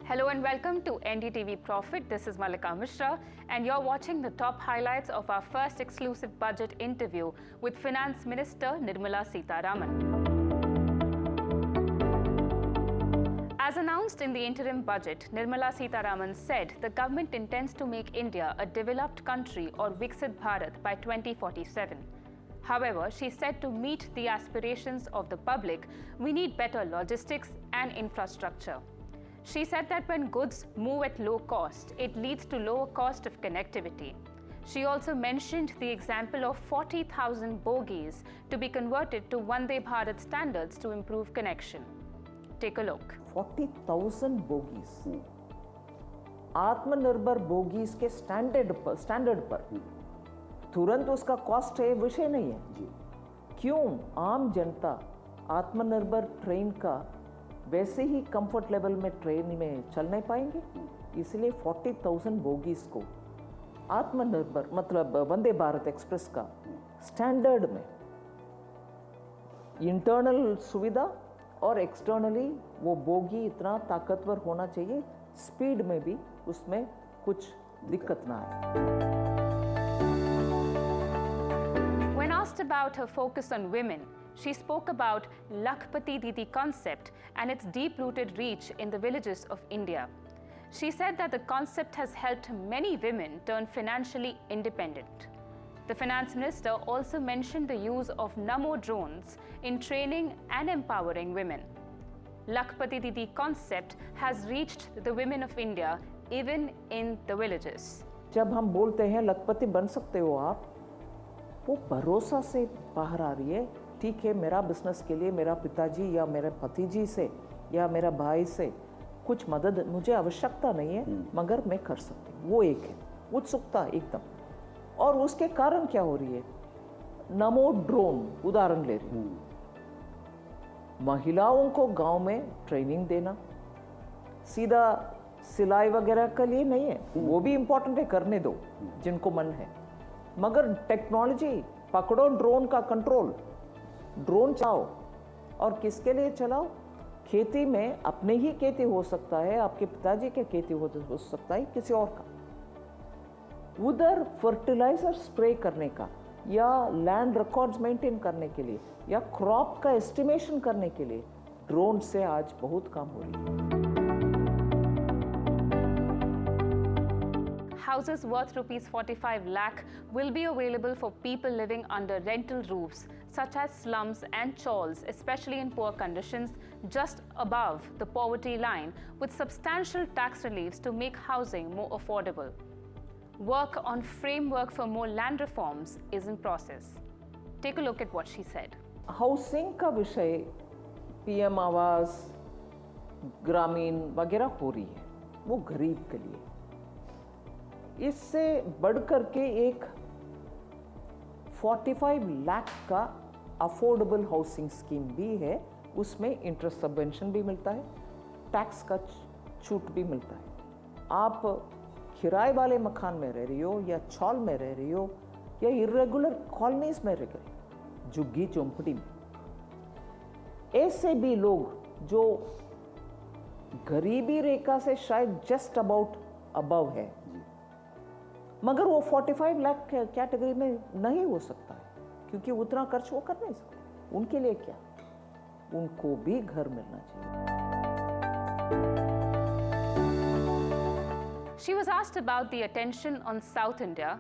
Hello and welcome to NDTV Profit. This is Malika Mishra and you're watching the top highlights of our first exclusive budget interview with Finance Minister Nirmala Sitharaman. As announced in the interim budget, Nirmala Sitharaman said the government intends to make India a developed country or Viksit Bharat by 2047. However, she said to meet the aspirations of the public, we need better logistics and infrastructure. She said that when goods move at low cost, it leads to lower cost of connectivity. She also mentioned the example of 40,000 bogies to be converted to Vande Bharat standards to improve connection. Take a look. 40,000 bogies. आत्मनिर्भर bogies के standard पर तुरंत उसका cost है विषय नहीं है। क्यों आम जनता आत्मनिर्भर ट्रेन का वैसे ही कंफर्ट लेवल में ट्रेन में चल नहीं पाएंगे? इसलिए 40,000 बोगीज को आत्मनिर्भर मतलब वंदे भारत एक्सप्रेस का स्टैंडर्ड में इंटरनल सुविधा और एक्सटर्नली वो बोगी इतना ताकतवर होना चाहिए, स्पीड में भी उसमें कुछ दिक्कत ना आए। When asked about her focus on women, she spoke about Lakhpati Didi concept and its deep-rooted reach in the villages of India. She said that the concept has helped many women turn financially independent. The finance minister also mentioned the use of Namo drones in training and empowering women. Lakhpati Didi concept has reached the women of India even in the villages. जब हम बोलते हैं लखपति बन सकते हो आप, वो भरोसा से बाहर आ रही है। ठीक है, मेरा बिजनेस के लिए मेरा पिताजी या मेरे भतीजी से या मेरा भाई से कुछ मदद मुझे आवश्यकता नहीं है, मगर मैं कर सकती हूँ। वो एक है उत्सुकता एकदम। और उसके कारण क्या हो रही है? नमो ड्रोन उदाहरण ले रही हूँ। महिलाओं को गांव में ट्रेनिंग देना, सीधा सिलाई वगैरह के लिए नहीं है, वो भी इम्पोर्टेंट है, करने दो जिनको मन है, मगर टेक्नोलॉजी पकड़ो, ड्रोन का कंट्रोल, ड्रोन चलाओ और किसके लिए चलाओ? खेती में अपने ही खेती हो सकता है, आपके पिताजी के खेती हो सकता है, किसी और का। उधर फर्टिलाइजर स्प्रे करने का या लैंड रिकॉर्ड्स मेंटेन करने के लिए या क्रॉप का एस्टिमेशन करने के लिए ड्रोन से आज बहुत काम हो रही है। Houses worth rupees 45 lakh will be available for people living under rental roofs, such as slums and chawls, especially in poor conditions, just above the poverty line, with substantial tax reliefs to make housing more affordable. Work on framework for more land reforms is in process. Take a look at what she said. Housing का विषय PM आवास, ग्रामीण वगैरह हो रही है, वो गरीब के लिए। इससे बढ़कर के एक 45 लाख का अफोर्डेबल हाउसिंग स्कीम भी है, उसमें इंटरेस्ट सबवेंशन भी मिलता है, टैक्स का छूट भी मिलता है। आप किराए वाले मकान में रह रही हो या चौल में रह रही हो या इरेगुलर कॉलोनीज में रह गए, झुग्गी झोंपड़ी में, ऐसे भी लोग जो गरीबी रेखा से शायद जस्ट अबाउट अबव है, मगर वो 45 लाख कैटेगरी में नहीं हो सकता है क्योंकि उतना खर्च वो कर नहीं सकते। उनके लिए क्या? उनको भी घर मिलना चाहिए। She was asked about the attention on South India,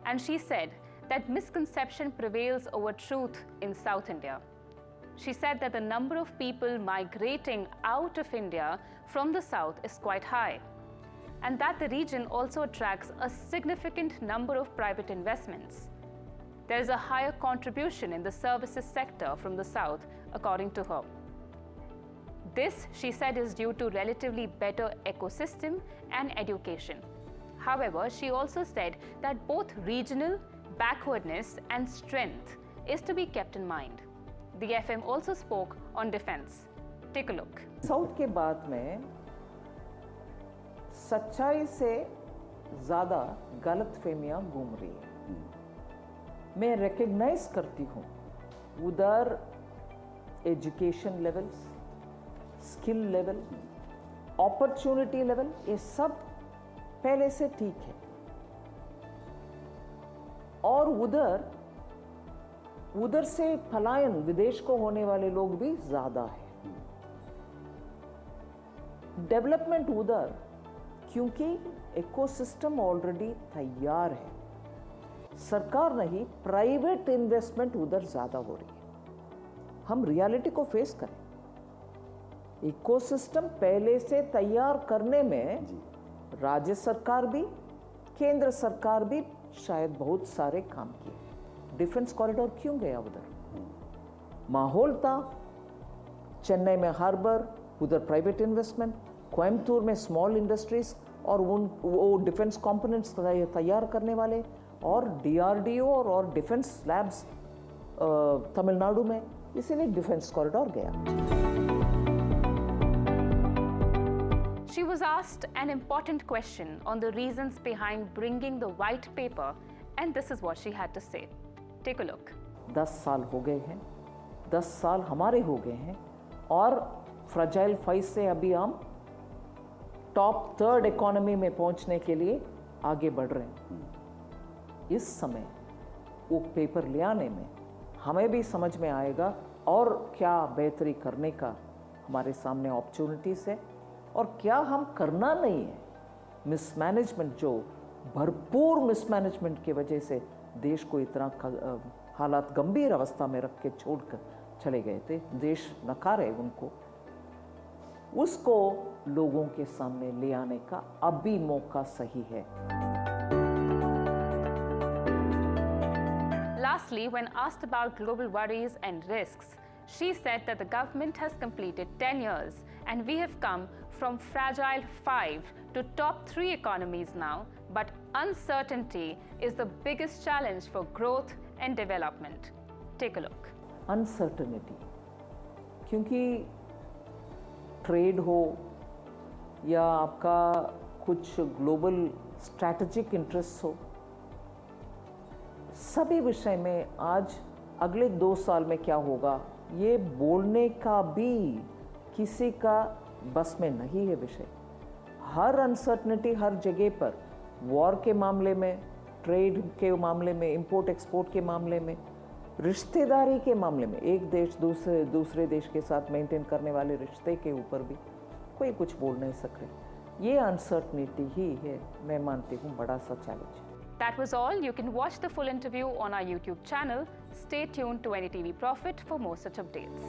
and she said that misconception prevails over truth in South India. She said that the number of people migrating out of India from the south is quite high, and that the region also attracts a significant number of private investments. There is a higher contribution in the services sector from the south, according to her. This, she said, is due to relatively better ecosystem and education. However, she also said that both regional backwardness and strength is to be kept in mind. The FM also spoke on defense. Take a look. South के बाद में सच्चाई से ज़्यादा गलतफहमियां घूम रही है। मैं रिकग्नाइज करती हूँ उधर education levels, skill level opportunity level, ये सब पहले से ठीक है। और उधर से पलायन विदेश को होने वाले लोग भी ज्यादा है। डेवलपमेंट उधर, क्योंकि इकोसिस्टम ऑलरेडी तैयार है, सरकार नहीं प्राइवेट इन्वेस्टमेंट उधर ज्यादा हो रही है। हम रियलिटी को फेस करें, इकोसिस्टम पहले से तैयार करने में राज्य सरकार भी केंद्र सरकार भी शायद बहुत सारे काम किए। डिफेंस कॉरिडोर क्यों गया उधर? माहौल था, चेन्नई में हार्बर, उधर प्राइवेट इन्वेस्टमेंट, कोयम्बतूर में स्मॉल इंडस्ट्रीज और वो डिफेंस कंपोनेंट्स तैयार करने वाले, और डीआरडीओ और डिफेंस लैब्स तमिलनाडु में, इसीलिए डिफेंस कॉरिडोर गया। She was asked an important question on the reasons behind bringing the white paper, and this is what she had to say. Take a look. 10 साल हो गए हैं, 10 साल हमारे हो गए हैं, और फ्रजाइल 5 से अभी हम टॉप 3rd इकोनॉमी में पहुंचने के लिए आगे बढ़ रहे हैं। इस समय वो पेपर ले आने में हमें भी समझ में आएगा और क्या बेहतरी करने का हमारे सामने अपॉर्चुनिटीज है और क्या हम करना नहीं है। मिसमैनेजमेंट, जो भरपूर मिसमैनेजमेंट की वजह से देश को इतना हालात गंभीर अवस्था में रख के छोड़कर चले गए थे, देश नकारे उनको, उसको लोगों के सामने ले आने का अभी मौका सही है। Lastly, when asked about global worries and risks, she said that the government has completed 10 years and we have come from fragile 5 to top 3 economies now, but uncertainty is the biggest challenge for growth and development. Take a look. Uncertainty, क्योंकि trade हो या आपका कुछ global strategic interest हो, सभी विषय में आज अगले 2 साल में क्या होगा ये बोलने का भी किसी का बस में नहीं है विषय। हर अनसर्टनिटी हर जगह पर, वॉर के मामले में, ट्रेड के मामले में, इंपोर्ट एक्सपोर्ट के मामले में, रिश्तेदारी के मामले में, एक देश दूसरे देश के साथ मेंटेन करने वाले रिश्ते के ऊपर भी कोई कुछ बोल नहीं सक रहे। ये अनसर्टनिटी ही है, मैं मानती हूँ, बड़ा सा challenge. That was all. You can watch the full interview on our YouTube channel. Stay tuned to NDTV Profit for more such updates.